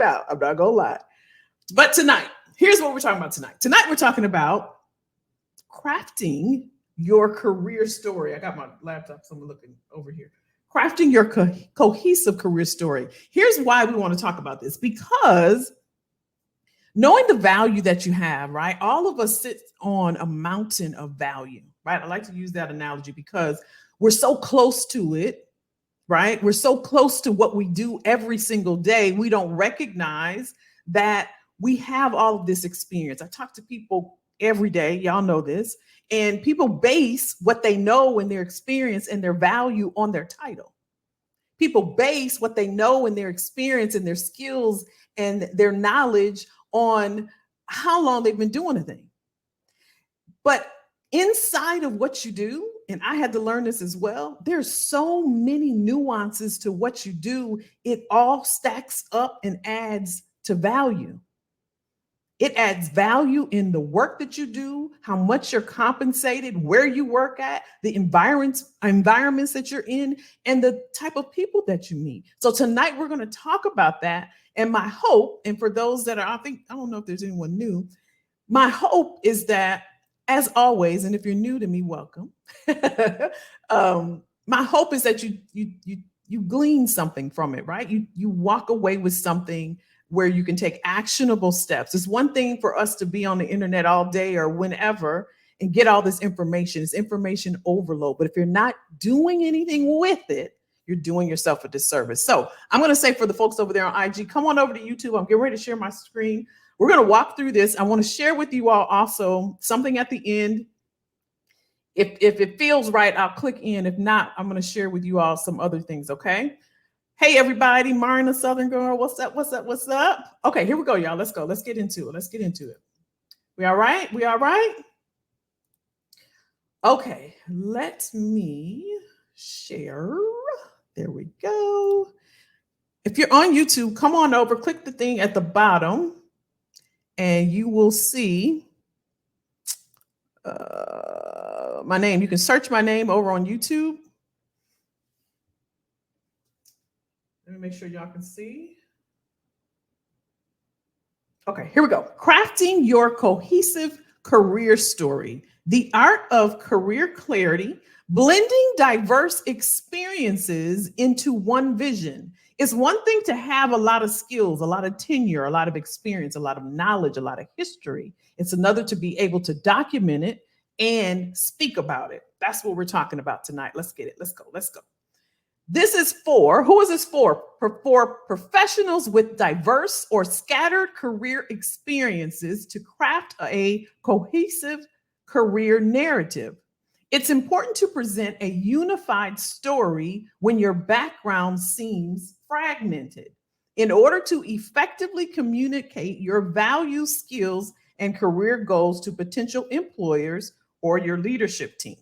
out. I'm not gonna lie. But tonight, here's what we're talking about tonight. Tonight, we're talking about crafting your career story. I got my laptop, so I'm looking over here. Crafting your cohesive career story. Here's why we want to talk about this, because knowing the value that you have, right? All of us sit on a mountain of value, right? I like to use that analogy because we're so close to it, right? We're so close to what we do every single day. We don't recognize that we have all of this experience. I talk to people every day. Y'all know this. And people base what they know and their experience and their value on their title. People base what they know and their experience and their skills and their knowledge on how long they've been doing a thing. But inside of what you do, and I had to learn this as well, there's so many nuances to what you do. It all stacks up and adds to value. It adds value in the work that you do, how much you're compensated, where you work at, the environments that you're in, and the type of people that you meet. So tonight we're going to talk about that. And my hope, and for those that are, I don't know if there's anyone new, my hope is that, as always, and if you're new to me, welcome. My hope is that you glean something from it, right? You walk away with something where you can take actionable steps. It's one thing for us to be on the internet all day or whenever and get all this information. It's information overload. But if you're not doing anything with it, you're doing yourself a disservice. So I'm going to say for the folks over there on IG, come on over to YouTube. I'm getting ready to share my screen. We're going to walk through this. I want to share with you all also something at the end. If it feels right, I'll click in. If not, I'm going to share with you all some other things, okay? Hey, everybody. Marna, Southern Girl. What's up? What's up? What's up? Okay, here we go, y'all. Let's go. Let's get into it. Let's get into it. We all right? We all right? Okay, let me share. There we go. If you're on YouTube, come on over, click the thing at the bottom, and you will see my name. You can search my name over on YouTube. Let me make sure y'all can see. Okay, here we go. Crafting your cohesive career story. The art of career clarity, blending diverse experiences into one vision. It's one thing to have a lot of skills, a lot of tenure, a lot of experience, a lot of knowledge, a lot of history. It's another to be able to document it and speak about it. That's what we're talking about tonight. Let's get it. Let's go. Let's go. This is for, who is this for? For professionals with diverse or scattered career experiences to craft a cohesive career narrative. It's important to present a unified story when your background seems fragmented. In order to effectively communicate your values, skills, and career goals to potential employers or your leadership team.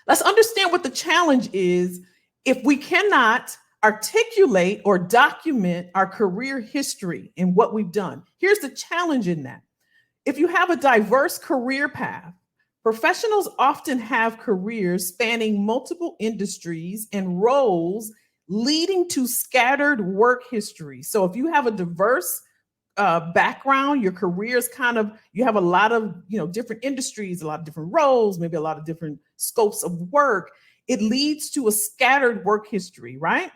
Let's understand what the challenge is if we cannot articulate or document our career history and what we've done. Here's the challenge in that. If you have a diverse career path, professionals often have careers spanning multiple industries and roles, leading to scattered work history. So if you have a diverse background, your career is kind of, you have a lot of, different industries, a lot of different roles, maybe a lot of different scopes of work. It leads to a scattered work history, right?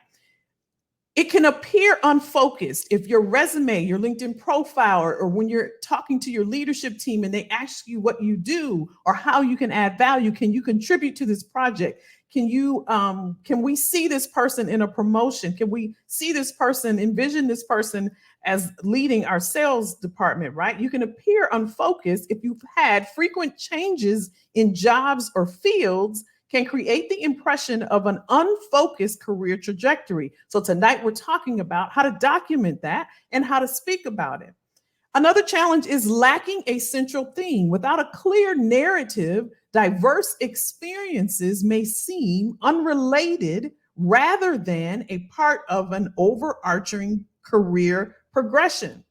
It can appear unfocused if your resume, your LinkedIn profile, or when you're talking to your leadership team and they ask you what you do or how you can add value. Can you contribute to this project? Can we see this person in a promotion? Can we see this person, envision this person as leading our sales department, right? You can appear unfocused if you've had frequent changes in jobs or fields, can create the impression of an unfocused career trajectory. So tonight we're talking about how to document that and how to speak about it. Another challenge is lacking a central theme. Without a clear narrative, diverse experiences may seem unrelated rather than a part of an overarching career progression.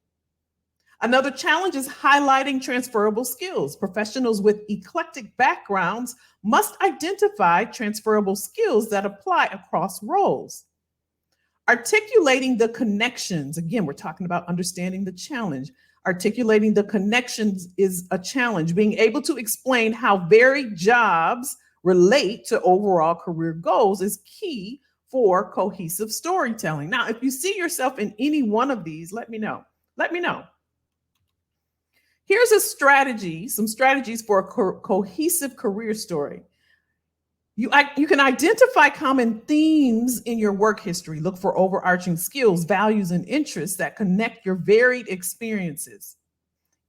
Another challenge is highlighting transferable skills. Professionals with eclectic backgrounds must identify transferable skills that apply across roles. Articulating the connections. Again, we're talking about understanding the challenge. Articulating the connections is a challenge. Being able to explain how varied jobs relate to overall career goals is key for cohesive storytelling. Now, if you see yourself in any one of these, let me know. Let me know. Here's a strategy, some strategies for a cohesive career story. You can identify common themes in your work history. Look for overarching skills, values, and interests that connect your varied experiences.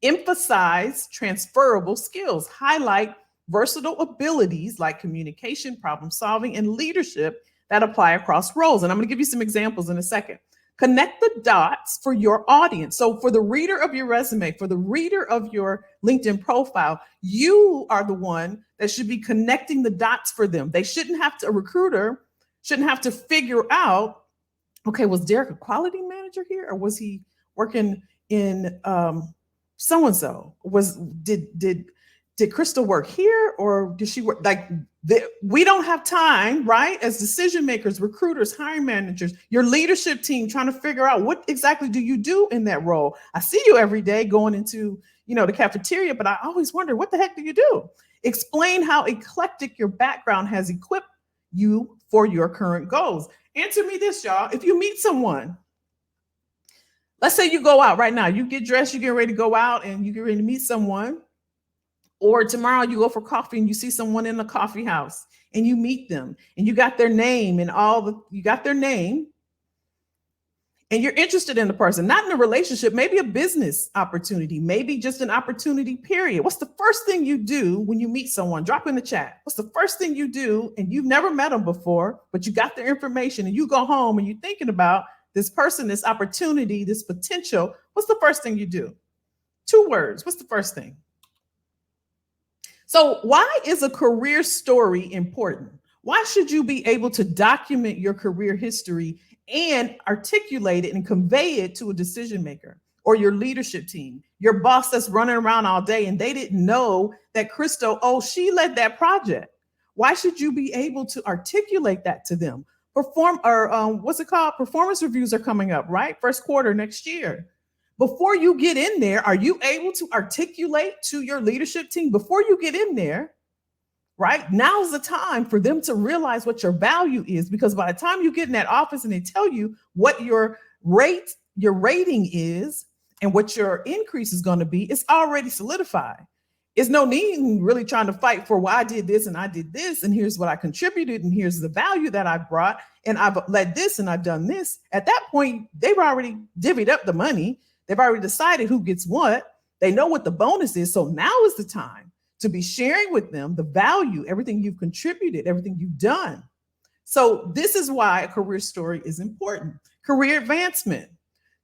Emphasize transferable skills. Highlight versatile abilities like communication, problem solving, and leadership that apply across roles. And I'm going to give you some examples in a second. Connect the dots for your audience. So for the reader of your resume, for the reader of your LinkedIn profile, you are the one that should be connecting the dots for them. They shouldn't have to, a recruiter shouldn't have to figure out, okay, was Derek a quality manager here, or was he working in so-and-so? Did Crystal work here, or did she work we don't have time, right? As decision makers, recruiters, hiring managers, your leadership team trying to figure out what exactly do you do in that role. I see you every day going into, the cafeteria, but I always wonder, what the heck do you do? Explain how eclectic your background has equipped you for your current goals. Answer me this, y'all. If you meet someone, let's say you go out right now, you get dressed, you get ready to go out and you get ready to meet someone. Or tomorrow you go for coffee and you see someone in a coffee house and you meet them and you got their name and you got their name and you're interested in the person, not in a relationship, maybe a business opportunity, maybe just an opportunity period. What's the first thing you do when you meet someone? Drop in the chat. What's the first thing you do? And you've never met them before, but you got their information and you go home and you're thinking about this person, this opportunity, this potential. What's the first thing you do? 2 words. What's the first thing? So why is a career story important? Why should you be able to document your career history and articulate it and convey it to a decision maker or your leadership team, your boss that's running around all day and they didn't know that Crystal, she led that project. Why should you be able to articulate that to them? Performance reviews are coming up, right? First quarter next year. Before you get in there, are you able to articulate to your leadership team before you get in there, right? Now's the time for them to realize what your value is, because by the time you get in that office and they tell you what your rating is and what your increase is going to be, it's already solidified. It's no need in really trying to fight for, well, I did this and I did this and here's what I contributed and here's the value that I brought and I've led this and I've done this. At that point, they've already divvied up the money. They've already decided who gets what. They know what the bonus is. So now is the time to be sharing with them the value, everything you've contributed, everything you've done. So this is why a career story is important. Career advancement.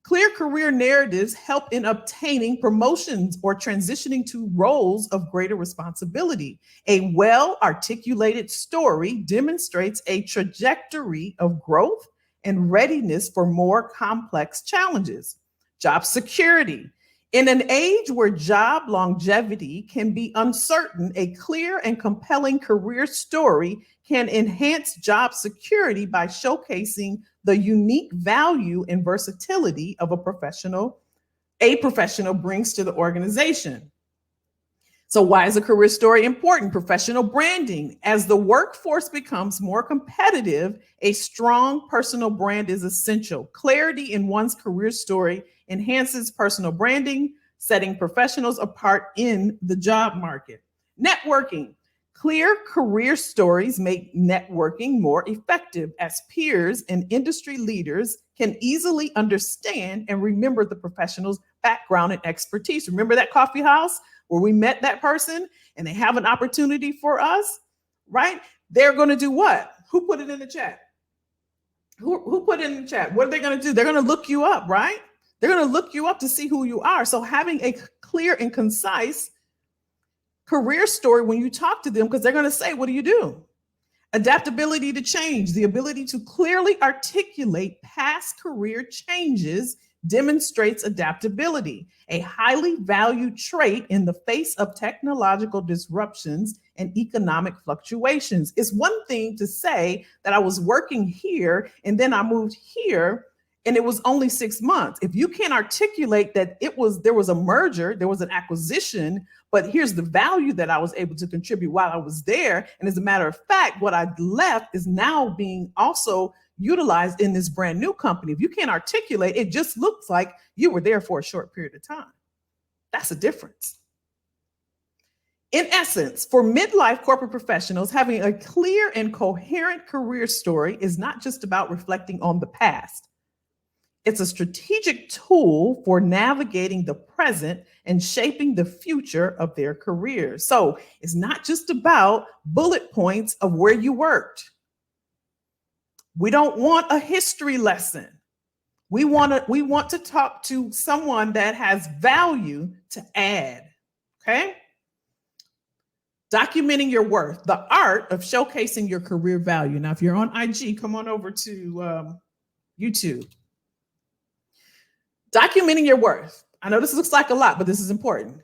Clear career narratives help in obtaining promotions or transitioning to roles of greater responsibility. A well-articulated story demonstrates a trajectory of growth and readiness for more complex challenges. Job security. In an age where job longevity can be uncertain, a clear and compelling career story can enhance job security by showcasing the unique value and versatility of a professional brings to the organization. So why is a career story important? Professional branding. As the workforce becomes more competitive, a strong personal brand is essential. Clarity in one's career story enhances personal branding, setting professionals apart in the job market. Networking. Clear career stories make networking more effective, as peers and industry leaders can easily understand and remember the professional's background and expertise. Remember that coffee house where we met that person and they have an opportunity for us, right? They're going to do what? Who put it in the chat? Who put it in the chat? What are they going to do? They're going to look you up, right? They're going to look you up to see who you are. So having a clear and concise career story when you talk to them, because they're going to say, what do you do? Adaptability to change, the ability to clearly articulate past career changes demonstrates adaptability, a highly valued trait in the face of technological disruptions and economic fluctuations. It's one thing to say that I was working here and then I moved here and it was only 6 months. If you can't articulate that there was a merger, there was an acquisition, but here's the value that I was able to contribute while I was there. And as a matter of fact, what I left is now being also utilized in this brand new company. If you can't articulate, it just looks like you were there for a short period of time. That's a difference. In essence, for midlife corporate professionals, having a clear and coherent career story is not just about reflecting on the past. It's a strategic tool for navigating the present and shaping the future of their careers. So it's not just about bullet points of where you worked. We don't want a history lesson. We want to talk to someone that has value to add. Okay? Documenting your worth, the art of showcasing your career value. Now, if you're on IG, come on over to YouTube. Documenting your worth. I know this looks like a lot, but this is important.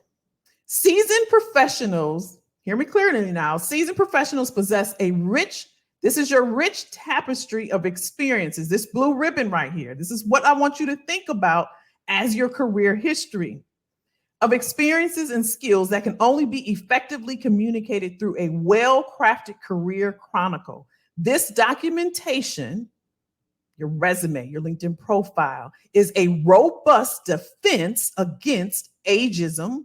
Seasoned professionals, hear me clearly now, seasoned professionals possess this is your rich tapestry of experiences, this blue ribbon right here. This is what I want you to think about as your career history of experiences and skills that can only be effectively communicated through a well-crafted career chronicle. This documentation, your resume, your LinkedIn profile, is a robust defense against ageism,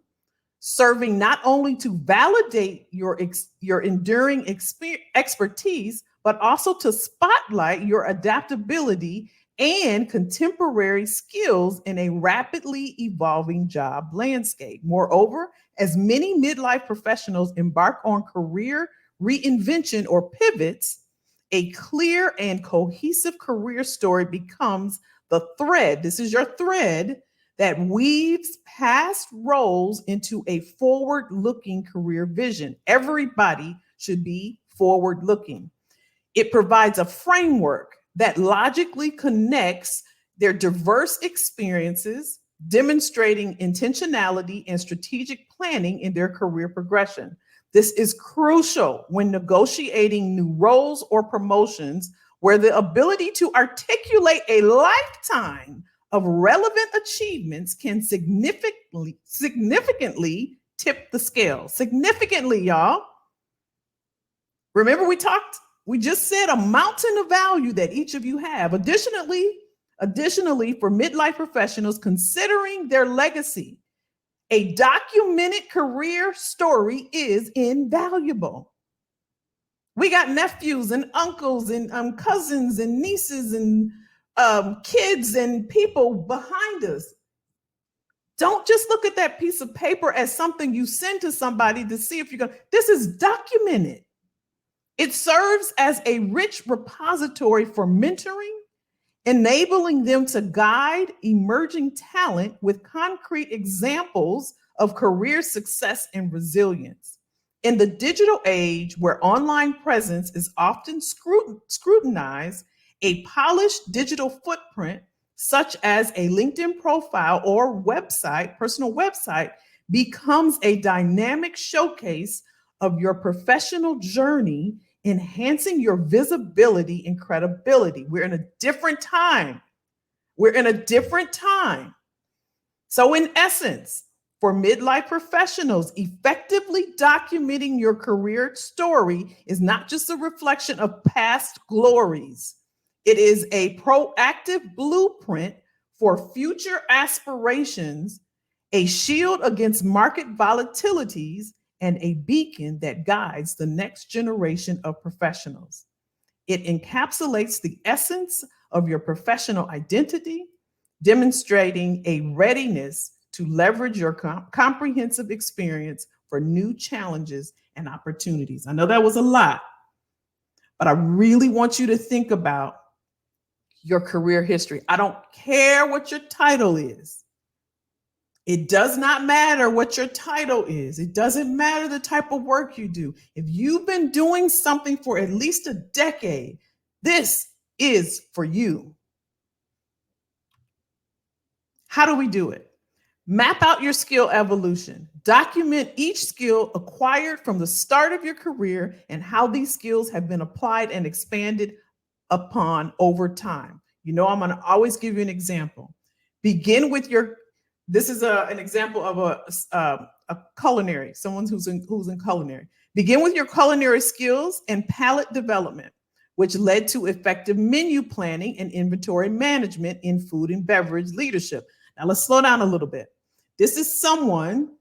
serving not only to validate your enduring expertise, but also to spotlight your adaptability and contemporary skills in a rapidly evolving job landscape. Moreover, as many midlife professionals embark on career reinvention or pivots, a clear and cohesive career story becomes the thread. This is your thread that weaves past roles into a forward-looking career vision. Everybody should be forward-looking. It provides a framework that logically connects their diverse experiences, demonstrating intentionality and strategic planning in their career progression. This is crucial when negotiating new roles or promotions, where the ability to articulate a lifetime of relevant achievements can significantly tip the scale. Significantly, y'all. Remember, we just said a mountain of value that each of you have. Additionally, for midlife professionals considering their legacy, a documented career story is invaluable. We got nephews and uncles and cousins and nieces and kids and people behind us. Don't just look at that piece of paper as something you send to somebody to see if you're going. This is documented. It serves as a rich repository for mentoring, enabling them to guide emerging talent with concrete examples of career success and resilience. In the digital age, where online presence is often scrutinized, a polished digital footprint, such as a LinkedIn profile or personal website, becomes a dynamic showcase of your professional journey, enhancing your visibility and credibility. We're in a different time. So in essence, for midlife professionals, effectively documenting your career story is not just a reflection of past glories. It is a proactive blueprint for future aspirations, a shield against market volatilities, and a beacon that guides the next generation of professionals. It encapsulates the essence of your professional identity, demonstrating a readiness to leverage your comprehensive experience for new challenges and opportunities. I know that was a lot, but I really want you to think about your career history. I don't care what your title is. It does not matter what your title is. It doesn't matter the type of work you do. If you've been doing something for at least a decade, this is for you. How do we do it? Map out your skill evolution. Document each skill acquired from the start of your career and how these skills have been applied and expanded upon over time. You know, I'm going to always give you an example. Begin with your, this is an example of a culinary, someone who's in culinary. Begin with your culinary skills and palate development, which led to effective menu planning and inventory management in food and beverage leadership. Now let's slow down a little bit. This is someone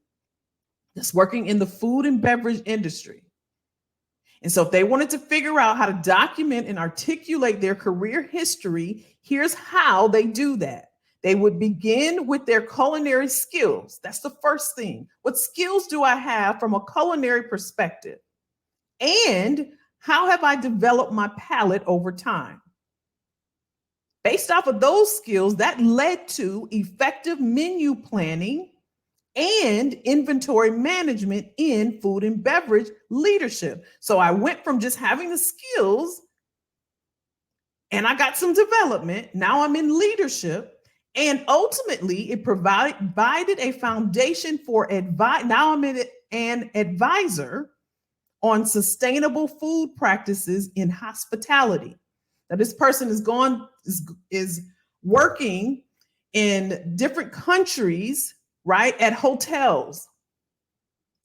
that's working in the food and beverage industry. And so if they wanted to figure out how to document and articulate their career history, here's how they do that. They would begin with their culinary skills. That's the first thing. What skills do I have from a culinary perspective? And how have I developed my palate over time? Based off of those skills, that led to effective menu planning and inventory management in food and beverage leadership. So I went from just having the skills and I got some development. Now I'm in leadership. And ultimately, it provided a foundation for advice. Now I'm an advisor on sustainable food practices in hospitality. Now, this person is working in different countries, right, at hotels,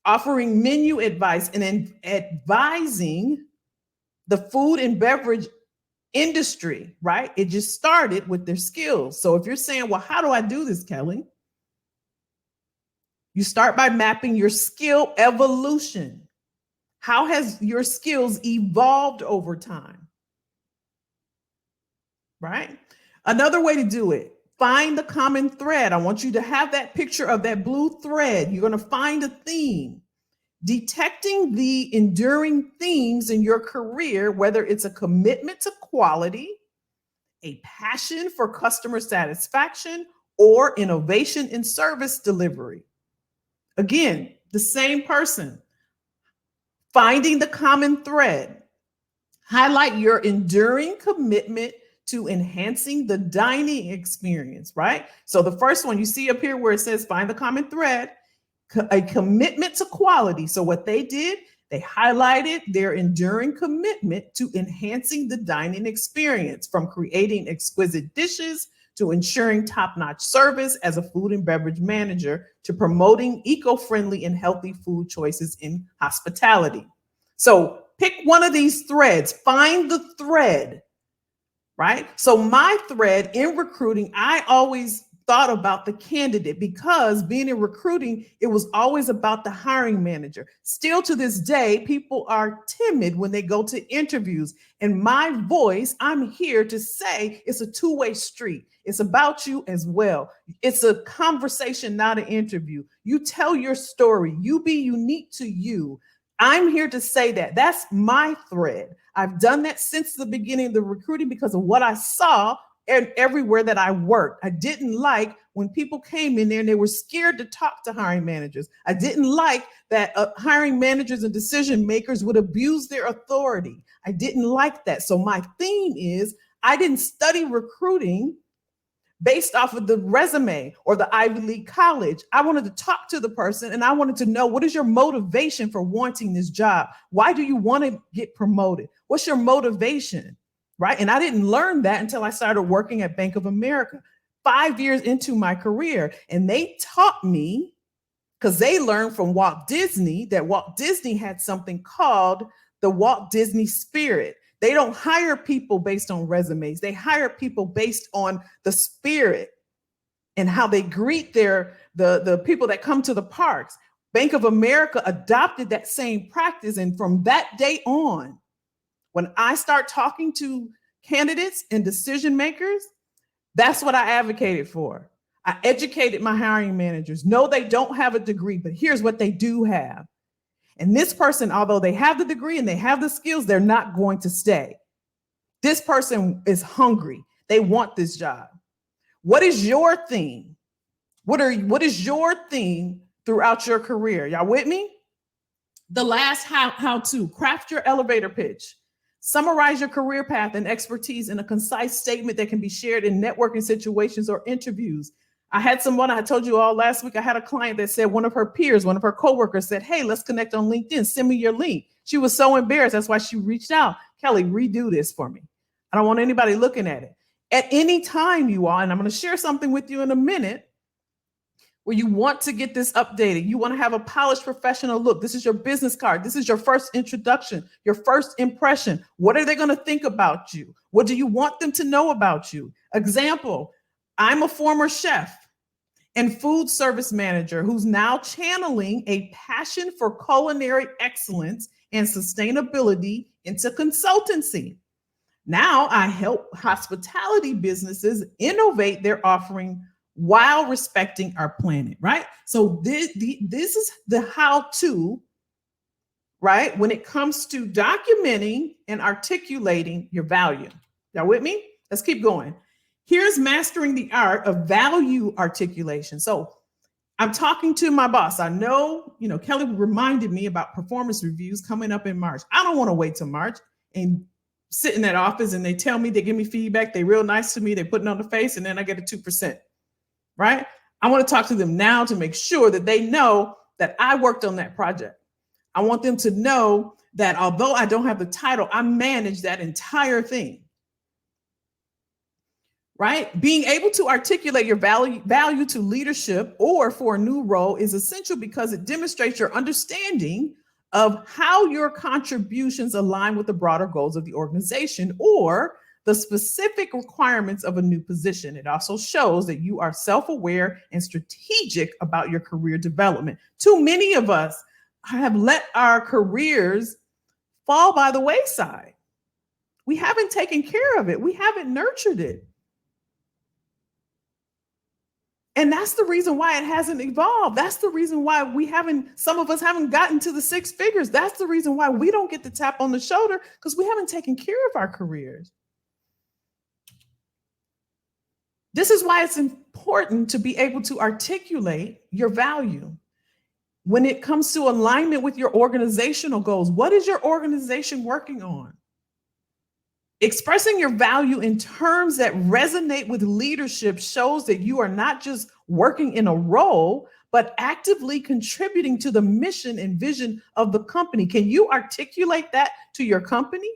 offering menu advice and then advising the food and beverage industry, right? It just started with their skills. So if you're saying, well, how do I do this, Kelly? You start by mapping your skill evolution. How has your skills evolved over time? Right? Another way to do it, find the common thread. I want you to have that picture of that blue thread. You're going to find a theme. Detecting the enduring themes in your career, whether it's a commitment to quality, a passion for customer satisfaction, or innovation in service delivery. Again, the same person. Finding the common thread. Highlight your enduring commitment to enhancing the dining experience, right? So the first one you see up here where it says find the common thread, a commitment to quality. So what they did, they highlighted their enduring commitment to enhancing the dining experience, from creating exquisite dishes to ensuring top-notch service as a food and beverage manager to promoting eco-friendly and healthy food choices in hospitality. So pick one of these threads, find the thread, right? So my thread in recruiting, I always thought about the candidate, because being in recruiting, it was always about the hiring manager. Still to this day, people are timid when they go to interviews. And my voice, I'm here to say it's a two-way street. It's about you as well. It's a conversation, not an interview. You tell your story. You be unique to you. I'm here to say that. That's my thread. I've done that since the beginning of the recruiting because of what I saw and everywhere that I worked. I didn't like when people came in there and they were scared to talk to hiring managers. I didn't like that hiring managers and decision makers would abuse their authority. I didn't like that. So my theme is, I didn't study recruiting based off of the resume or the Ivy League college. I wanted to talk to the person and I wanted to know, what is your motivation for wanting this job? Why do you want to get promoted? What's your motivation? Right? And I didn't learn that until I started working at Bank of America 5 years into my career. And they taught me, because they learned from Walt Disney, that Walt Disney had something called the Walt Disney spirit. They don't hire people based on resumes. They hire people based on the spirit and how they greet the people that come to the parks. Bank of America adopted that same practice. And from that day on, when I start talking to candidates and decision makers, that's what I advocated for. I educated my hiring managers. No, they don't have a degree, but here's what they do have. And this person, although they have the degree and they have the skills, they're not going to stay. This person is hungry. They want this job. What is your theme? What is your theme throughout your career? Y'all with me? The last how to craft your elevator pitch. Summarize your career path and expertise in a concise statement that can be shared in networking situations or interviews. I had someone, I told you all last week, I had a client that said one of her peers, one of her coworkers said, hey, let's connect on LinkedIn. Send me your link. She was so embarrassed. That's why she reached out. Kelly, redo this for me. I don't want anybody looking at it. At any time, you all, and I'm going to share something with you in a minute, where you want to get this updated. You want to have a polished professional look. This is your business card. This is your first introduction, your first impression. What are they going to think about you? What do you want them to know about you? Example, I'm a former chef and food service manager who's now channeling a passion for culinary excellence and sustainability into consultancy. Now I help hospitality businesses innovate their offering while respecting our planet, right? So this is the how-to, right? When it comes to documenting and articulating your value. Y'all with me? Let's keep going. Here's mastering the art of value articulation. So I'm talking to my boss. I know, Kelly reminded me about performance reviews coming up in March. I don't want to wait till March and sit in that office and they tell me, they give me feedback. They're real nice to me. They put it on the face and then I get a 2%, right? I want to talk to them now to make sure that they know that I worked on that project. I want them to know that although I don't have the title, I managed that entire thing. Right? Being able to articulate your value to leadership or for a new role is essential because it demonstrates your understanding of how your contributions align with the broader goals of the organization or the specific requirements of a new position. It also shows that you are self-aware and strategic about your career development. Too many of us have let our careers fall by the wayside. We haven't taken care of it. We haven't nurtured it. And that's the reason why it hasn't evolved. That's the reason why some of us haven't gotten to the 6 figures. That's the reason why we don't get the tap on the shoulder, because we haven't taken care of our careers. This is why it's important to be able to articulate your value. When it comes to alignment with your organizational goals, what is your organization working on? Expressing your value in terms that resonate with leadership shows that you are not just working in a role, but actively contributing to the mission and vision of the company. Can you articulate that to your company?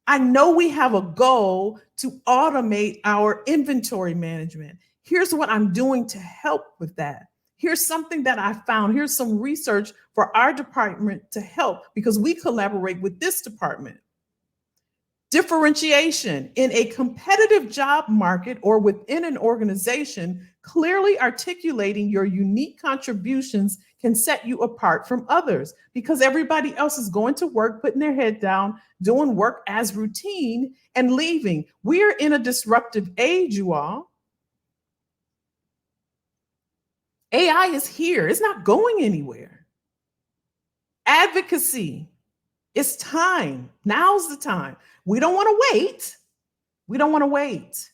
I know we have a goal to automate our inventory management. Here's what I'm doing to help with that. Here's something that I found. Here's some research for our department to help because we collaborate with this department. Differentiation in a competitive job market or within an organization, clearly articulating your unique contributions can set you apart from others because everybody else is going to work, putting their head down, doing work as routine and leaving. We are in a disruptive age, you all. AI is here. It's not going anywhere. Advocacy. It's time. Now's the time. We don't want to wait. We don't want to wait.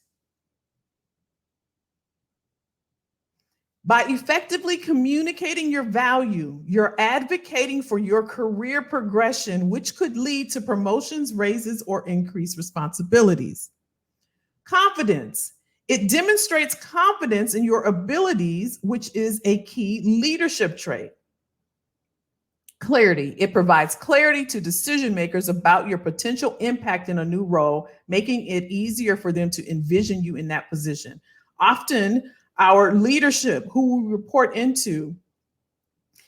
By effectively communicating your value, you're advocating for your career progression, which could lead to promotions, raises, or increased responsibilities. Confidence. It demonstrates confidence in your abilities, which is a key leadership trait. Clarity. It provides clarity to decision makers about your potential impact in a new role, making it easier for them to envision you in that position. Often, our leadership, who we report into,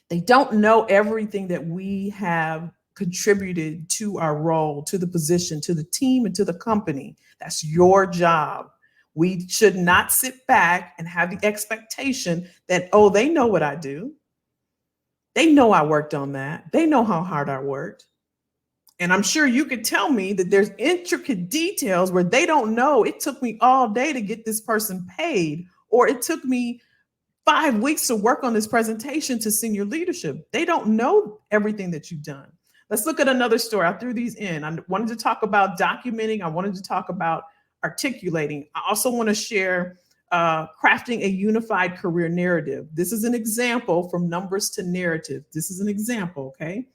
they don't know everything that we have contributed to our role, to the position, to the team, and to the company. That's your job. We should not sit back and have the expectation that, oh, they know what I do. They know I worked on that. They know how hard I worked. And I'm sure you could tell me that there's intricate details where they don't know it took me all day to get this person paid, or it took me 5 weeks to work on this presentation to senior leadership. They don't know everything that you've done. Let's look at another story. I threw these in. I wanted to talk about documenting. I wanted to talk about articulating. I also want to share crafting a unified career narrative. This is an example from numbers to narrative. This is an example, okay?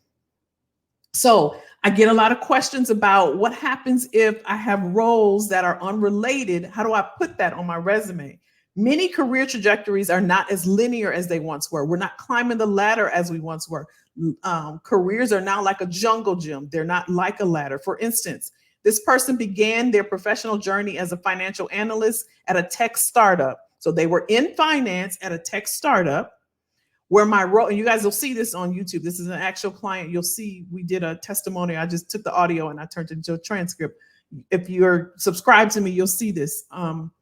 So I get a lot of questions about what happens if I have roles that are unrelated. How do I put that on my resume? Many career trajectories are not as linear as they once were. We're not climbing the ladder as we once were. Careers are now like a jungle gym. They're not like a ladder. For instance, this person began their professional journey as a financial analyst at a tech startup. So they were in finance at a tech startup where my role, and you guys will see this on YouTube. This is an actual client. You'll see we did a testimony. I just took the audio and I turned it into a transcript. If you're subscribed to me, you'll see this. Not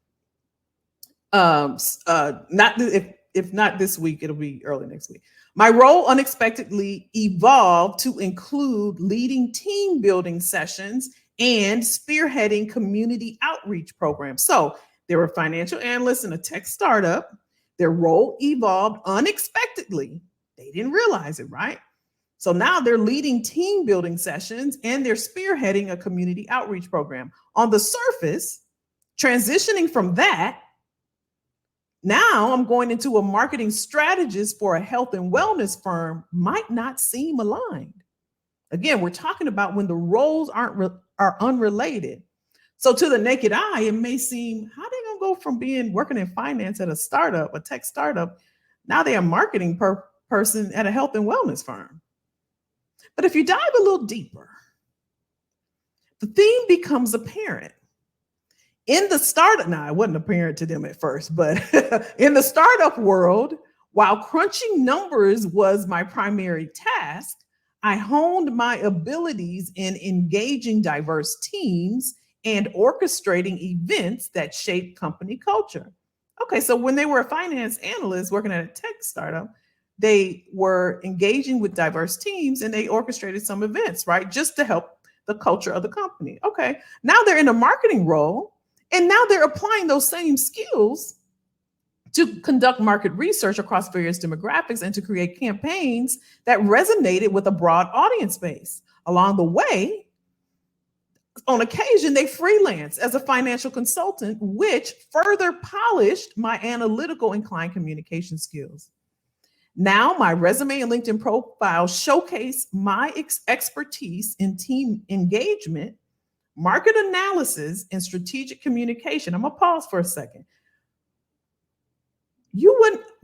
if not this week, it'll be early next week. My role unexpectedly evolved to include leading team building sessions and spearheading community outreach programs. So they were financial analysts in a tech startup. Their role evolved unexpectedly. They didn't realize it, right? So now they're leading team building sessions and they're spearheading a community outreach program. On the surface, transitioning from that, now I'm going into a marketing strategist for a health and wellness firm might not seem aligned. Again, we're talking about when the roles are unrelated. So to the naked eye, it may seem, how they gonna go from working in finance at a startup, a tech startup, now they're a marketing person at a health and wellness firm. But if you dive a little deeper, the theme becomes apparent. In the startup, now it wasn't apparent to them at first, but in the startup world, while crunching numbers was my primary task, I honed my abilities in engaging diverse teams and orchestrating events that shape company culture. Okay, so when they were a finance analyst working at a tech startup, they were engaging with diverse teams and they orchestrated some events, right? Just to help the culture of the company. Okay, now they're in a marketing role and now they're applying those same skills to conduct market research across various demographics and to create campaigns that resonated with a broad audience base. Along the way, on occasion, they freelance as a financial consultant, which further polished my analytical and client communication skills. Now, my resume and LinkedIn profile showcase my expertise in team engagement, market analysis, and strategic communication. I'm gonna pause for a second.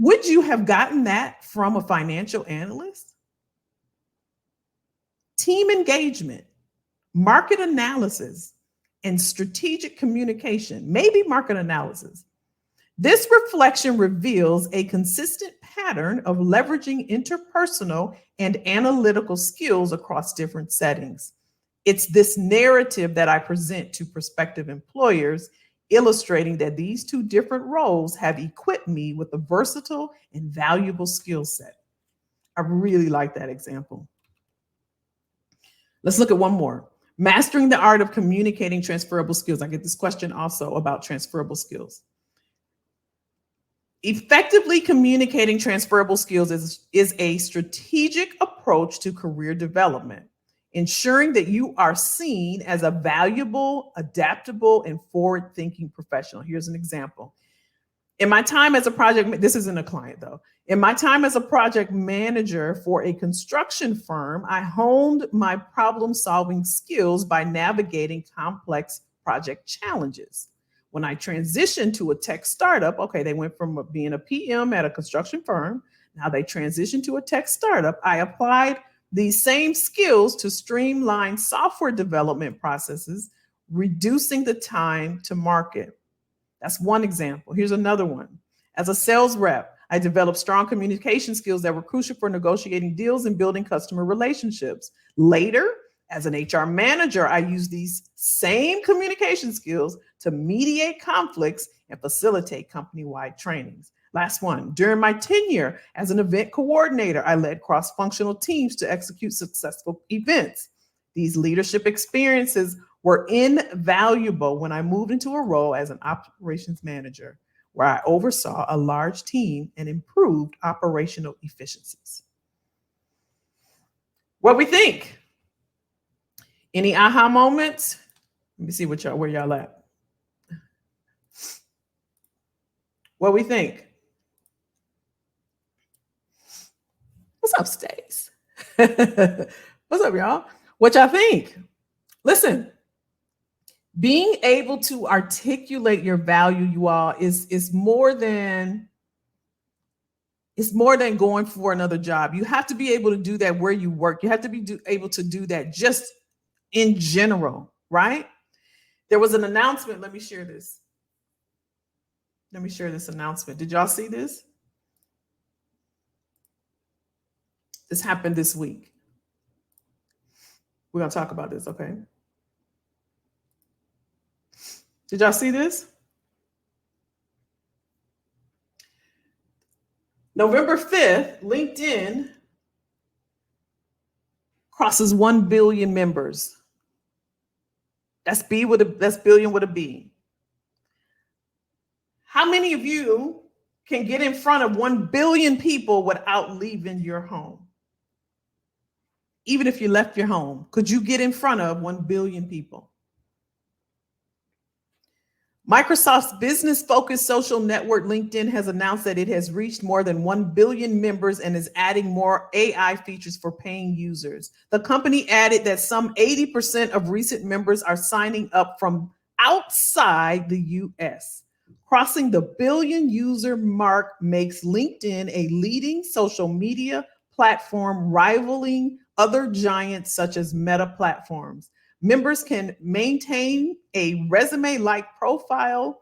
Would you have gotten that from a financial analyst? Team engagement, market analysis, and strategic communication, maybe market analysis. This reflection reveals a consistent pattern of leveraging interpersonal and analytical skills across different settings. It's this narrative that I present to prospective employers, illustrating that these two different roles have equipped me with a versatile and valuable skill set. I really like that example. Let's look at one more. Mastering the art of communicating transferable skills. I get this question also about transferable skills. Effectively communicating transferable skills is a strategic approach to career development, ensuring that you are seen as a valuable, adaptable, and forward-thinking professional. Here's an example. In my time as a project, this isn't a client though. In my time as a project manager for a construction firm, I honed my problem-solving skills by navigating complex project challenges. When I transitioned to a tech startup, okay, they went from being a PM at a construction firm, now they transitioned to a tech startup. I applied these same skills to streamline software development processes, reducing the time to market. That's one example. Here's another one. As a sales rep, I developed strong communication skills that were crucial for negotiating deals and building customer relationships. Later, as an HR manager, I used these same communication skills to mediate conflicts and facilitate company-wide trainings. Last one, during my tenure as an event coordinator, I led cross-functional teams to execute successful events. These leadership experiences were invaluable when I moved into a role as an operations manager, where I oversaw a large team and improved operational efficiencies. What we think? Any aha moments? Let me see where y'all at. What we think? What's up, Stace? What's up, y'all? What y'all think? Listen, Being able to articulate your value, you all, is more than going for another job. You have to be able to do that where you work. You have to be able to do that just in general, right? There was an announcement. Let me share this. Let me share this announcement. Did y'all see this? This happened this week. We're going to talk about this, okay? Did y'all see this? November 5th, LinkedIn crosses 1 billion members. That's billion with a B. How many of you can get in front of 1 billion people without leaving your home? Even if you left your home, could you get in front of 1 billion people? Microsoft's business-focused social network, LinkedIn, has announced that it has reached more than 1 billion members and is adding more AI features for paying users. The company added that some 80% of recent members are signing up from outside the US. Crossing the billion user mark makes LinkedIn a leading social media platform, rivaling other giants such as Meta platforms. Members can maintain a resume-like profile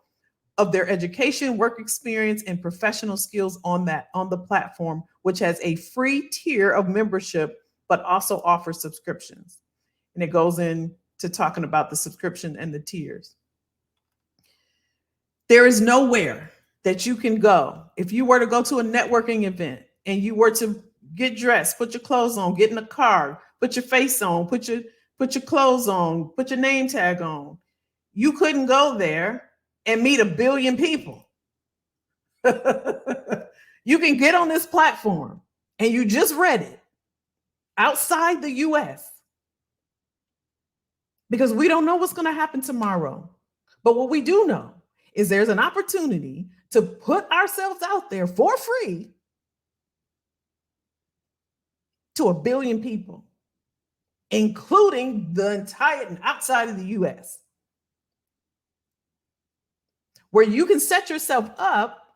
of their education, work experience, and professional skills on the platform, which has a free tier of membership, but also offers subscriptions. And it goes into talking about the subscription and the tiers. There is nowhere that you can go. If you were to go to a networking event and you were to get dressed, put your clothes on, get in a car, put your face on, put your clothes on, put your name tag on. You couldn't go there and meet 1 billion people. You can get on this platform and you just read it outside the US, because we don't know what's going to happen tomorrow. But what we do know is there's an opportunity to put ourselves out there for free to 1 billion people, including the entire outside of the US, where you can set yourself up.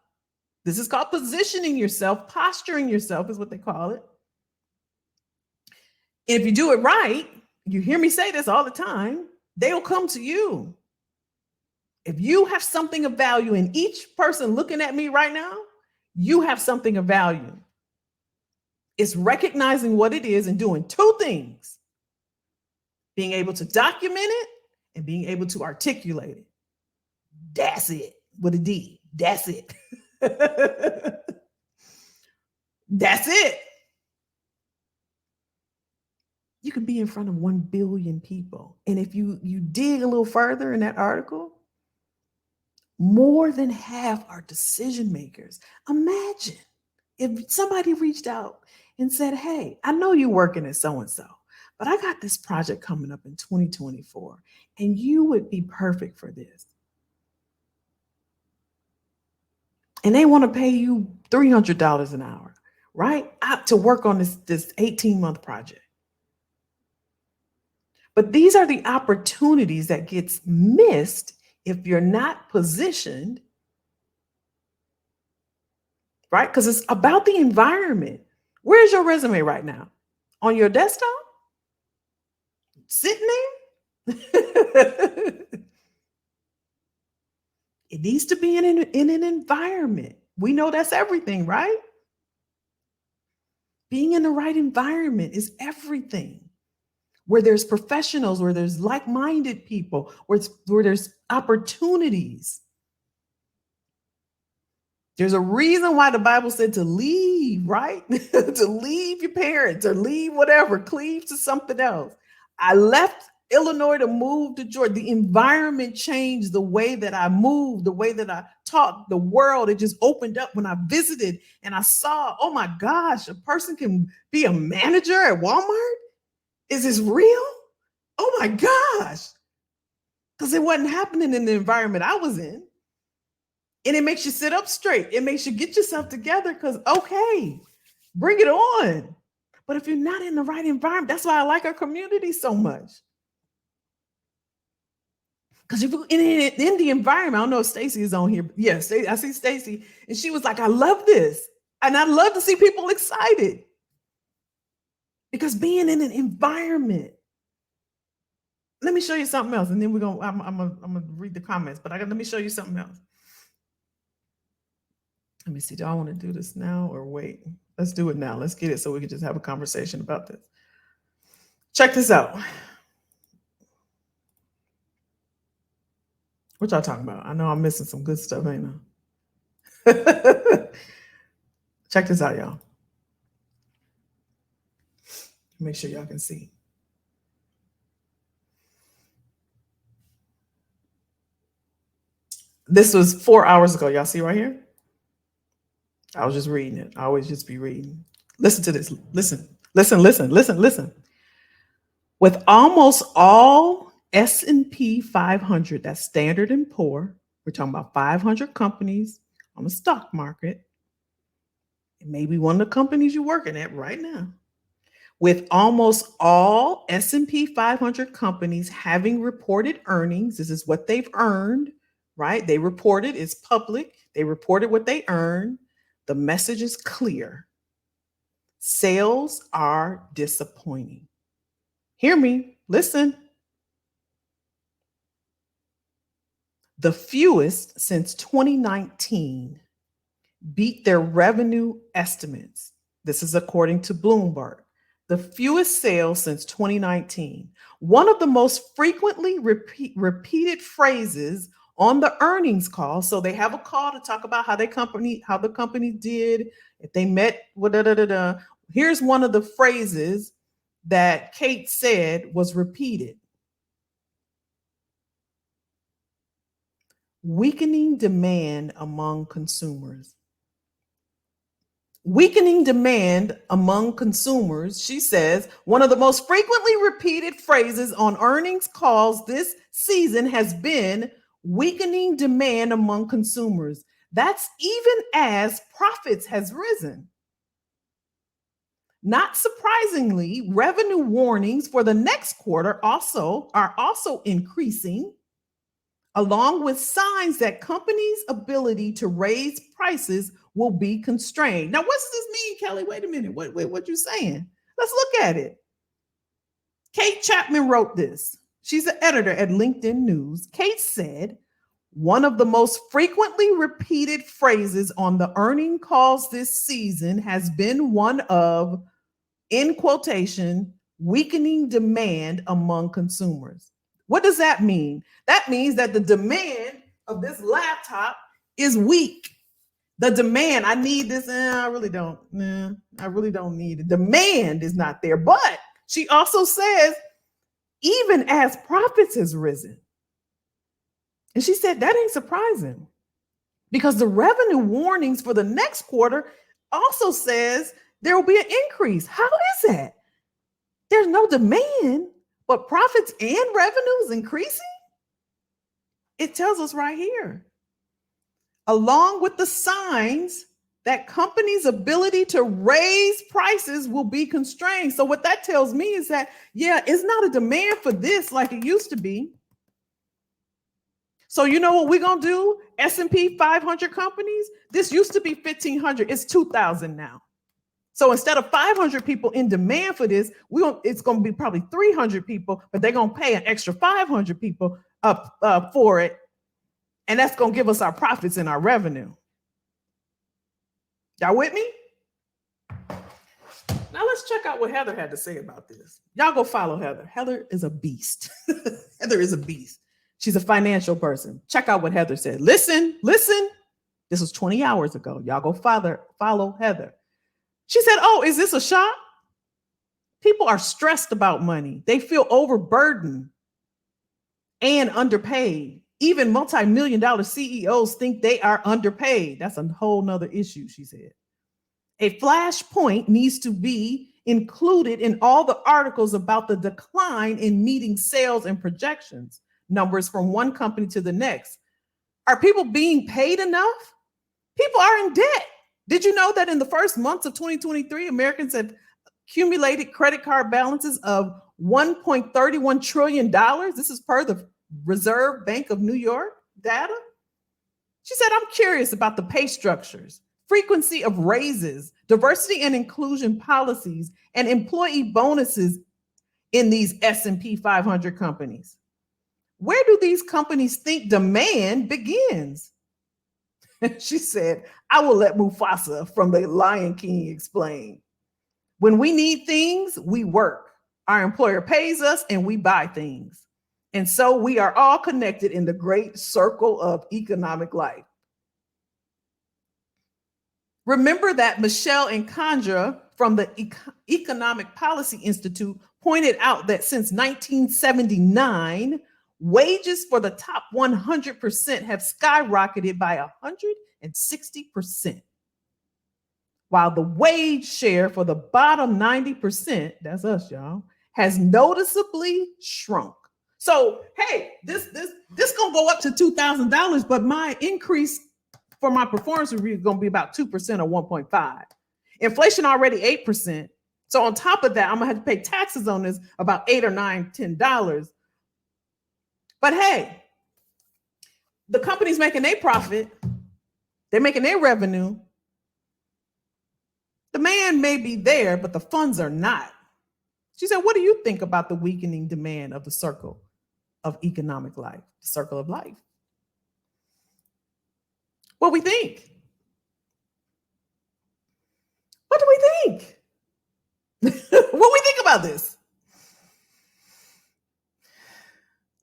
This is called positioning yourself, posturing yourself is what they call it. And if you do it right, you hear me say this all the time, they will come to you. If you have something of value, and each person looking at me right now, you have something of value. It's recognizing what it is and doing two things: being able to document it and being able to articulate it. That's it, with a D. That's it. That's it. You can be in front of 1 billion people. And if you dig a little further in that article, more than half are decision makers. Imagine if somebody reached out and said, hey, I know you're working at so-and-so, but I got this project coming up in 2024, and you would be perfect for this. And they want to pay you $300 an hour, right? To work on this 18-month project. But these are the opportunities that gets missed if you're not positioned, right? Because it's about the environment. Where's your resume right now? On your desktop? Sitting there? It needs to be in an environment. We know that's everything, right? Being in the right environment is everything. Where there's professionals, where there's like-minded people, where there's opportunities. There's a reason why the Bible said to leave, right? To leave your parents or leave whatever, cleave to something else. I left Illinois to move to Georgia. The environment changed the way that I moved, the way that I talked, the world. It just opened up when I visited and I saw, oh my gosh, a person can be a manager at Walmart? Is this real? Oh my gosh. Because it wasn't happening in the environment I was in. And it makes you sit up straight. It makes you get yourself together because, okay, bring it on. But if you're not in the right environment, that's why I like our community so much. Because if in the environment, I don't know if Stacy is on here. But yes, I see Stacy, and she was like, I love this. And I love to see people excited. Because being in an environment. Let me show you something else. And then I'm gonna read the comments, but let me show you something else. Let me see. Do I want to do this now or wait? Let's do it now. Let's get it so we can just have a conversation about this. Check this out. What y'all talking about? I know I'm missing some good stuff, ain't I? Check this out, y'all. Make sure y'all can see. This was 4 hours ago. Y'all see right here? I was just reading it. I always just be reading. Listen to this. Listen. With almost all S&P 500, that's Standard & Poor, we're talking about 500 companies on the stock market. It may be one of the companies you're working at right now. With almost all S&P 500 companies having reported earnings, this is what they've earned, right? They reported, it's public. They reported what they earned. The message is clear. Sales are disappointing. Hear me, listen. The fewest since 2019 beat their revenue estimates. This is according to Bloomberg. The fewest sales since 2019. One of the most frequently repeated phrases on the earnings call. So they have a call to talk about how the company did, if they met, Here's one of the phrases that Kate said was repeated. Weakening demand among consumers. Weakening demand among consumers, she says, one of the most frequently repeated phrases on earnings calls this season has been weakening demand among consumers. That's even as profits has risen. Not surprisingly, revenue warnings for the next quarter are also increasing, along with signs that companies' ability to raise prices will be constrained. Now, what's this mean, Kelly? Wait a minute. What you saying? Let's look at it. Kate Chapman wrote this. She's an editor at LinkedIn News. Kate said, one of the most frequently repeated phrases on the earning calls this season has been one of, in quotation, weakening demand among consumers. What does that mean? That means that the demand of this laptop is weak. The demand, I need this, I really don't need it. Demand is not there. But she also says, even as profits has risen. And she said that ain't surprising because the revenue warnings for the next quarter also says there will be an increase. How is that? There's no demand, but profits and revenue is increasing? It tells us right here. Along with the signs that companies' ability to raise prices will be constrained. So what that tells me is that, it's not a demand for this like it used to be. So you know what we're going to do? S&P 500 companies, this used to be 1,500. It's 2,000 now. So instead of 500 people in demand for this, it's going to be probably 300 people, but they're going to pay an extra 500 people up for it. And that's going to give us our profits and our revenue. Y'all with me? Now let's check out what Heather had to say about this. Y'all go follow Heather. Heather is a beast. Heather is a beast. She's a financial person. Check out what Heather said. Listen. This was 20 hours ago. Y'all go follow Heather. She said, is this a shock? People are stressed about money. They feel overburdened and underpaid. Even multi-million-dollar CEOs think they are underpaid. That's a whole nother issue, she said. A flashpoint needs to be included in all the articles about the decline in meeting sales and projections numbers from one company to the next. Are people being paid enough? People are in debt. Did you know that in the first months of 2023, Americans have accumulated credit card balances of $1.31 trillion? This is per the Reserve Bank of New York data. She said, I'm curious about the pay structures, frequency of raises, diversity and inclusion policies, and employee bonuses in these S&P 500 companies. Where do these companies think demand begins? She said, I will let Mufasa from the Lion King explain. When we need things, we work. Our employer pays us and we buy things. And so we are all connected in the great circle of economic life. Remember that Michelle Nkandra from the Economic Policy Institute pointed out that since 1979, wages for the top 100% have skyrocketed by 160%, while the wage share for the bottom 90%, that's us, y'all, has noticeably shrunk. So, hey, this gonna go up to $2,000, but my increase for my performance review is gonna be about 2% or 1.5. Inflation already 8%. So on top of that, I'm gonna have to pay taxes on this about $8 or $9, $10. But hey, the company's making their profit, they're making their revenue. Demand may be there, but the funds are not. She said, what do you think about the weakening demand of the circle of economic life, the circle of life? What we think? What do we think? What we think about this?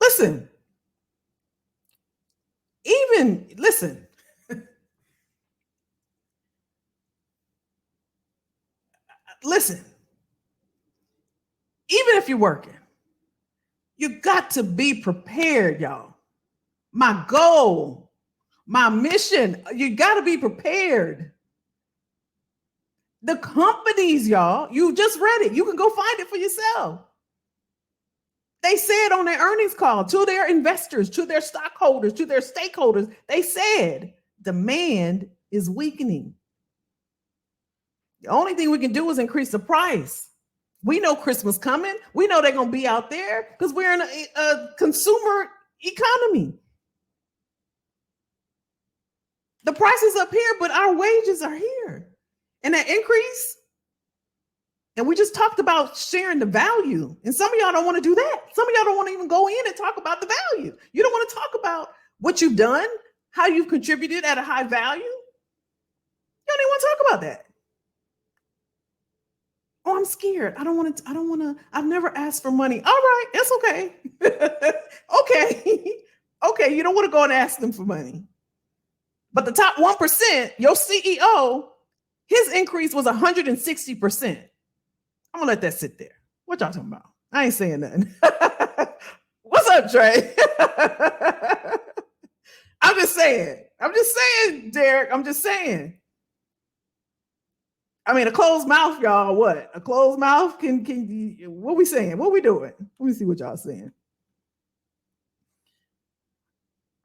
Listen, listen, even if you're working, you got to be prepared, y'all. My goal, my mission, you got to be prepared. The companies, y'all, you just read it. You can go find it for yourself. They said on their earnings call to their investors, to their stockholders, to their stakeholders, they said demand is weakening. The only thing we can do is increase the price. We know Christmas coming. We know they're going to be out there because we're in a consumer economy. The price is up here, but our wages are here. And that increase, and we just talked about sharing the value. And some of y'all don't want to do that. Some of y'all don't want to even go in and talk about the value. You don't want to talk about what you've done, how you've contributed at a high value. You don't even want to talk about that. Oh, I'm scared. I don't want to, I've never asked for money. All right, it's okay. Okay. Okay, you don't want to go and ask them for money. But the top 1%, your CEO, his increase was 160%. I'm gonna let that sit there. What y'all talking about? I ain't saying nothing. What's up, Trey? I'm just saying, Derek. I'm just saying. I mean, a closed mouth, y'all. What? A closed mouth can what we saying? What we doing? Let me see what y'all saying.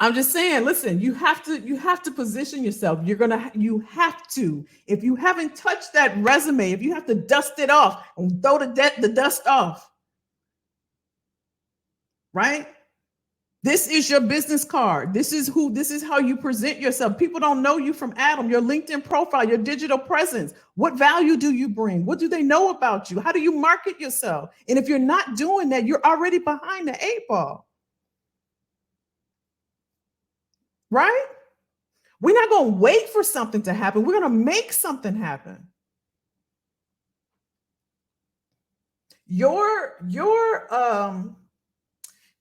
I'm just saying, listen, you have to position yourself. You have to. If you haven't touched that resume, if you have to dust it off and throw the dust off, right? This is your business card. This is how you present yourself. People don't know you from Adam, your LinkedIn profile, your digital presence. What value do you bring? What do they know about you? How do you market yourself? And if you're not doing that, you're already behind the 8 ball. Right? We're not going to wait for something to happen. We're going to make something happen.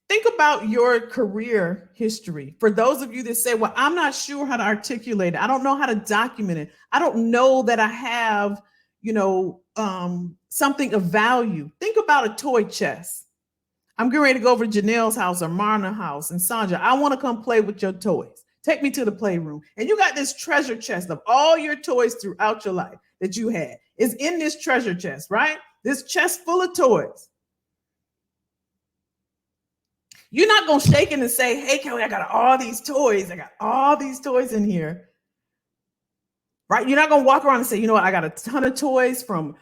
Think about your career history. For those of you that say, well, I'm not sure how to articulate it. I don't know how to document it. I don't know that I have, something of value. Think about a toy chest. I'm getting ready to go over to Janelle's house or Marna's house and Sandra. I want to come play with your toys. Take me to the playroom. And you got this treasure chest of all your toys throughout your life that you had. It's in this treasure chest, right? This chest full of toys. You're not going to shake it and say, hey, Kelly, I got all these toys. I got all these toys in here. Right? You're not going to walk around and say, you know what? I got a ton of toys from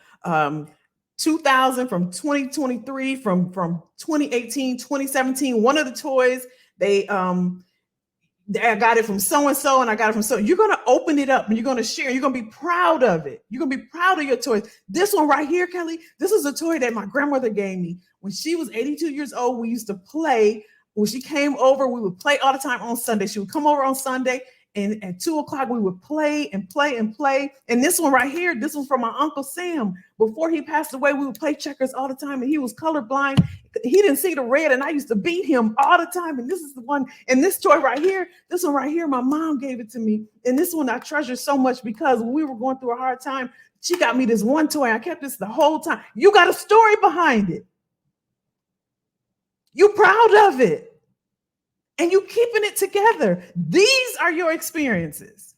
2000, from 2023, from 2018, 2017. One of the toys, I got it from so and so, and I got it from so. You're gonna open it up and you're gonna share. You're gonna be proud of it. You're gonna be proud of your toys. This one right here, Kelly. This is a toy that my grandmother gave me when she was 82 years old. We used to play. When she came over, we would play all the time on Sunday. She would come over on Sunday, and at 2:00 we would play and play and play. And this one right here, this was from my Uncle Sam. Before he passed away, we would play checkers all the time, and he was colorblind. He didn't see the red, and I used to beat him all the time. And this is the one, and this toy right here, this one right here, my mom gave it to me. And this one I treasure so much because when we were going through a hard time, she got me this one toy. I kept this the whole time. You got a story behind it. You proud of it. And you keeping it together. These are your experiences.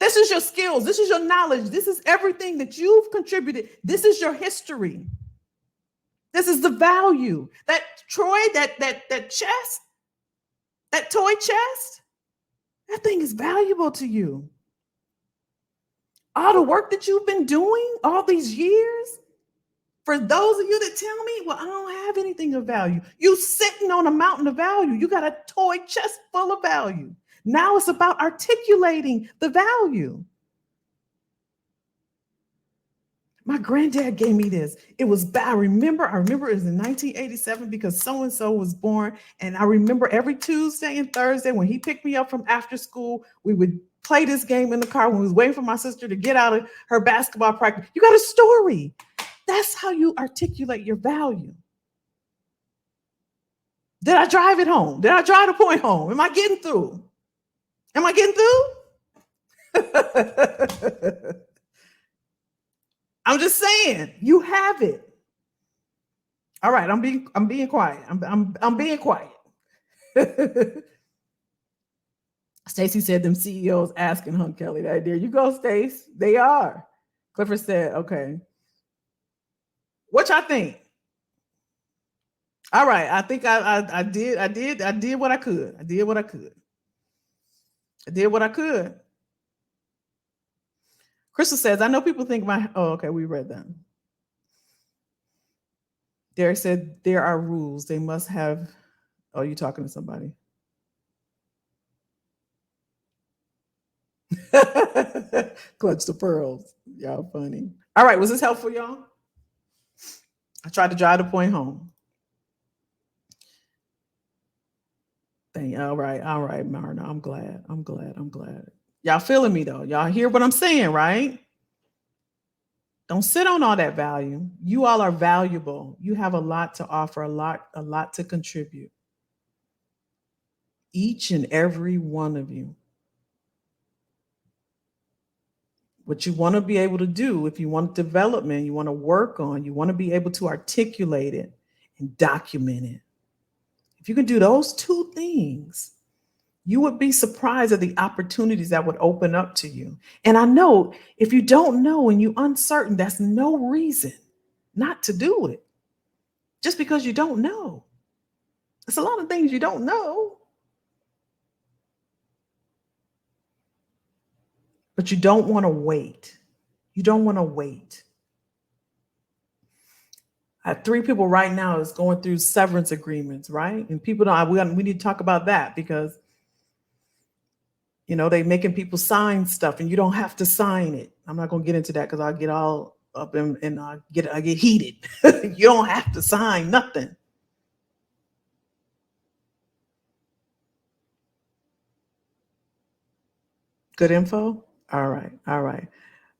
This is your skills. This is your knowledge. This is everything that you've contributed. This is your history. This is the value. That Troy, that chest, that toy chest, that thing is valuable to you. All the work that you've been doing all these years, for those of you that tell me, well, I don't have anything of value. You sitting on a mountain of value. You got a toy chest full of value. Now it's about articulating the value. My granddad gave me this. It was bad. I remember it was in 1987 because so-and-so was born. And I remember every Tuesday and Thursday when he picked me up from after school, we would play this game in the car when we was waiting for my sister to get out of her basketball practice. You got a story. That's how you articulate your value. Did I drive it home? Did I drive the point home? Am I getting through? Am I getting through? I'm just saying, you have it. All right, I'm being quiet. I'm being quiet. Stacy said them CEOs asking, huh, Kelly? There you go, Stace. They are. Clifford said, okay. What y'all think? All right, I think I did what I could. I did what I could. Crystal says, I know people think okay, we read that. Derek said, there are rules. They must have, oh, you talking to somebody? Clutch the pearls. Y'all funny. All right, was this helpful, y'all? I tried to drive the point home. All right, Marna. I'm glad. Y'all feeling me though? Y'all hear what I'm saying, right? Don't sit on all that value. You all are valuable. You have a lot to offer, a lot to contribute. Each and every one of you. What you want to be able to do, if you want development, you want to work on, you want to be able to articulate it and document it. If you can do those two things, you would be surprised at the opportunities that would open up to you. And I know if you don't know and you're uncertain, that's no reason not to do it. Just because you don't know. There's a lot of things you don't know. But you don't want to wait. I have 3 people right now is going through severance agreements, right? And people we need to talk about that because, they making people sign stuff and you don't have to sign it. I'm not going to get into that because I'll get all up and I get heated. You don't have to sign nothing. Good info? All right.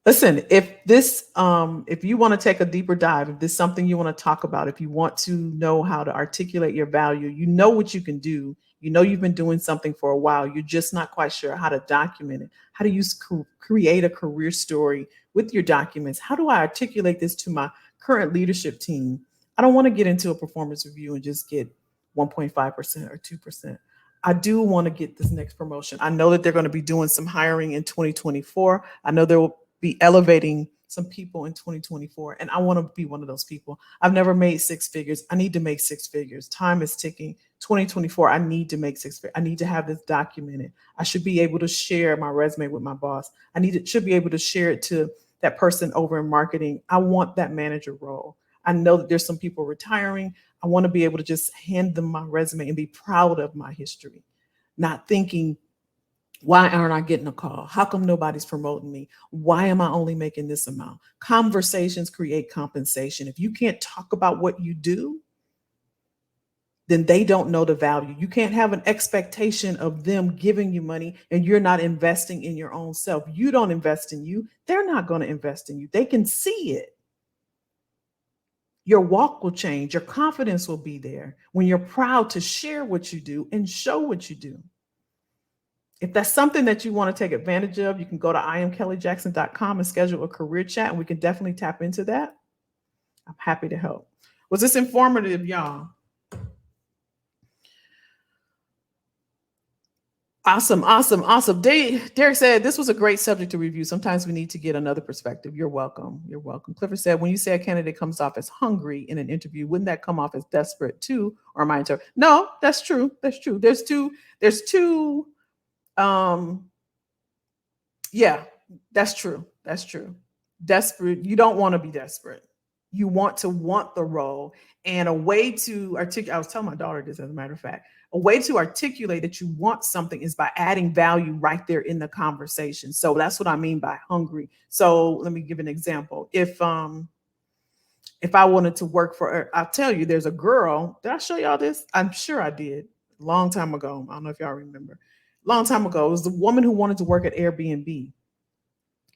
Listen, if you want to take a deeper dive, if this is something you want to talk about, if you want to know how to articulate your value, you know what you can do. You've been doing something for a while. You're just not quite sure how to document it. How do you create a career story with your documents? How do I articulate this to my current leadership team? I don't want to get into a performance review and just get 1.5% or 2%. I do want to get this next promotion. I know that they're going to be doing some hiring in 2024. I know there will be elevating some people in 2024. And I want to be one of those people. I've never made 6 figures. I need to make 6 figures. Time is ticking. 2024, I need to make 6 figures. I need to have this documented. I should be able to share my resume with my boss. Should be able to share it to that person over in marketing. I want that manager role. I know that there's some people retiring. I want to be able to just hand them my resume and be proud of my history, not thinking, why aren't I getting a call? How come nobody's promoting me? Why am I only making this amount? Conversations create compensation. If you can't talk about what you do, then they don't know the value. You can't have an expectation of them giving you money and you're not investing in your own self. You don't invest in you, they're not going to invest in you. They can see it. Your walk will change. Your confidence will be there when you're proud to share what you do and show what you do. If that's something that you want to take advantage of, you can go to iamkellyjackson.com and schedule a career chat, and we can definitely tap into that. I'm happy to help. Was this informative, y'all? Awesome, awesome, awesome. Derek said this was a great subject to review. Sometimes we need to get another perspective. You're welcome. You're welcome. Clifford said, when you say a candidate comes off as hungry in an interview, wouldn't that come off as desperate too? Or am I interpreting? No, that's true. That's true. There's two. Yeah, that's true. That's true. Desperate. You don't want to be desperate. You want to want the role. And a way to articulate, I was telling my daughter this, as a matter of fact, a way to articulate that you want something is by adding value right there in the conversation. So that's what I mean by hungry. So let me give an example. If I wanted to work for, I'll tell you, there's a girl. Did I show y'all this? I'm sure I did. Long time ago. I don't know if y'all remember. Long time ago, it was the woman who wanted to work at Airbnb.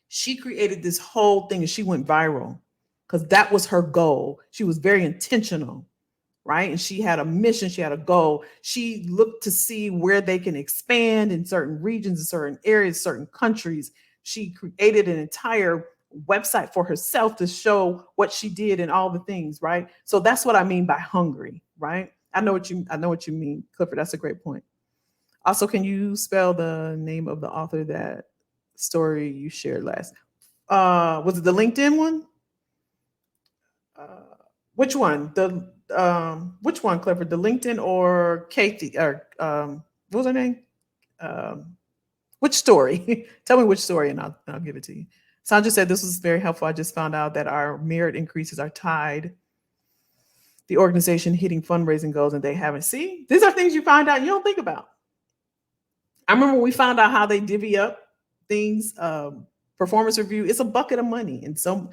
She created this whole thing and she went viral because that was her goal. She was very intentional, right? And she had a mission, she had a goal. She looked to see where they can expand in certain regions, in certain areas, certain countries. She created an entire website for herself to show what she did and all the things, right? So that's what I mean by hungry, right? I know what you mean, Clifford. That's a great point. Also, can you spell the name of the author that story you shared last? Was it the LinkedIn one? Which one? Which one, Clifford? The LinkedIn or Katie? Or what was her name? Which story? Tell me which story, and I'll give it to you. Sandra said this was very helpful. I just found out that our merit increases are tied the organization hitting fundraising goals, and they haven't. See, these are things you find out you don't think about. I remember when we found out how they divvy up things. Performance review, it's a bucket of money, and some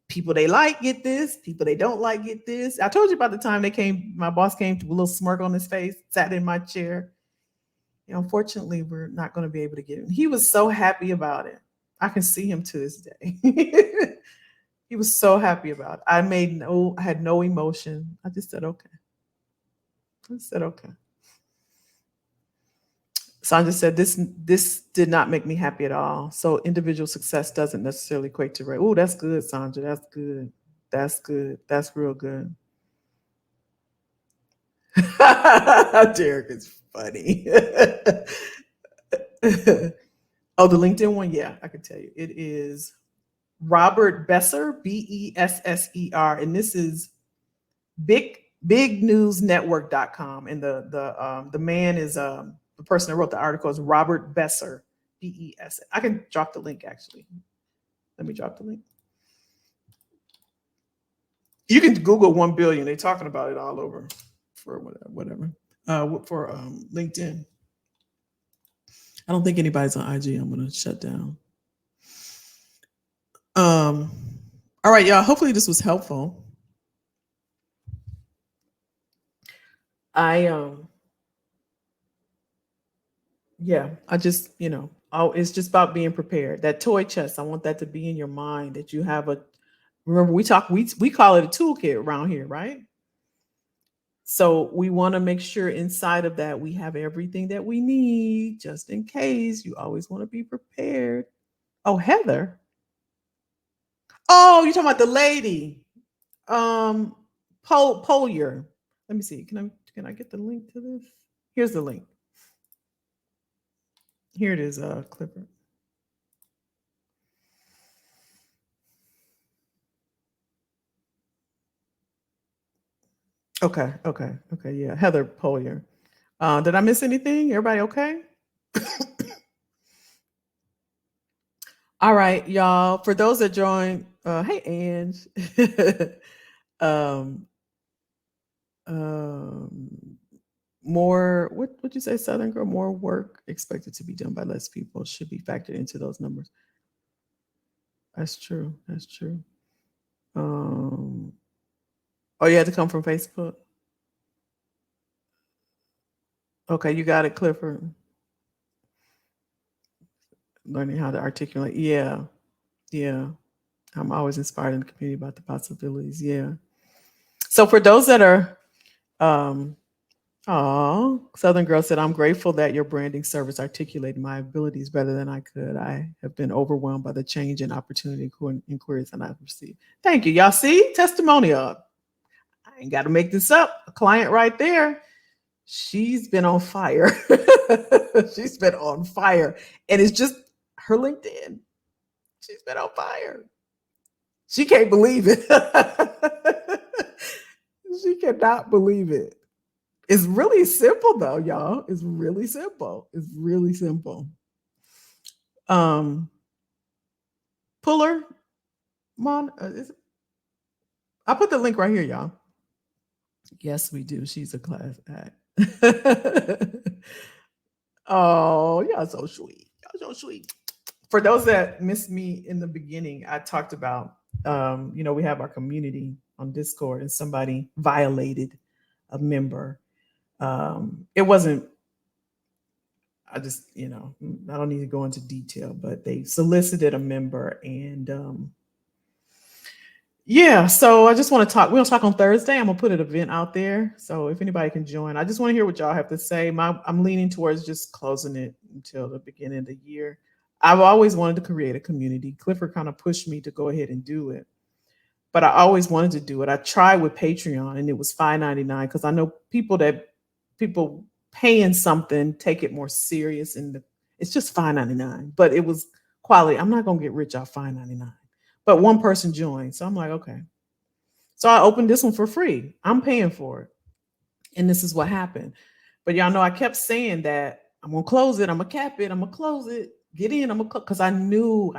people they like get this, people they don't like get this. I told you about the time they came, my boss came with a little smirk on his face, sat in my chair. You know, unfortunately, we're not going to be able to get him. He was so happy about it. I can see him to this day. He was so happy about it. I had no emotion. I just said, okay. I said, okay. Sandra said, this did not make me happy at all. So individual success doesn't necessarily equate to right. Oh, that's good, Sandra. That's good. That's good. That's real good. Derek is funny. Oh, the LinkedIn one? Yeah, I can tell you. It is Robert Besser, Besser. And this is bignewsnetwork.com. And the man is the person that wrote the article is Robert Besser, Bess. I can drop the link actually. Let me drop the link. You can Google 1 billion. They're talking about it all over for whatever. For LinkedIn. I don't think anybody's on IG. I'm gonna shut down. All right, y'all. Hopefully this was helpful. Yeah, I just, it's just about being prepared. That toy chest, I want that to be in your mind that you have remember we call it a toolkit around here, right? So we want to make sure inside of that we have everything that we need just in case. You always want to be prepared. Oh, Heather. Oh, you're talking about the lady. Polier. Let me see. Can I get the link to this? Here's the link. Here it is, Clifford. Okay. Yeah, Heather Polier. Did I miss anything? Everybody okay? All right, y'all. For those that joined, hey Ange. um, um, more what would you say, Southern Girl? More work expected to be done by less people should be factored into those numbers. That's true. That's true. Um, oh, you had to come from Facebook. Okay, you got it, Clifford. Learning how to articulate. Yeah, yeah. I'm always inspired in the community about the possibilities. Yeah. So for those that are oh, Southern Girl said, I'm grateful that your branding service articulated my abilities better than I could. I have been overwhelmed by the change and opportunity inquiries that I've received. Thank you. Y'all see? Testimonial. I ain't got to make this up. A client right there. She's been on fire. She's been on fire. And it's just her LinkedIn. She's been on fire. She can't believe it. She cannot believe it. It's really simple though, y'all. It's really simple. It's really simple. Um, Puller, Mon, I put the link right here, y'all. Yes, we do. She's a class act. Oh, y'all so sweet. Y'all so sweet. For those that missed me in the beginning, I talked about, we have our community on Discord, and somebody violated a member. It wasn't I just, I don't need to go into detail, but they solicited a member and yeah, so I just want to talk. We'll talk on Thursday. I'm gonna put an event out there. So if anybody can join, I just want to hear what y'all have to say. I'm leaning towards just closing it until the beginning of the year. I've always wanted to create a community. Clifford kind of pushed me to go ahead and do it. But I always wanted to do it. I tried with Patreon and it was $5.99 because I know people paying something take it more serious, and it's just $5.99. But it was quality. I'm not gonna get rich off $5.99. But one person joined, so I'm like, okay. So I opened this one for free. I'm paying for it, and this is what happened. But y'all know I kept saying that I'm gonna close it. I'm gonna cap it. I'm gonna close it. Get in. I'm gonna because I knew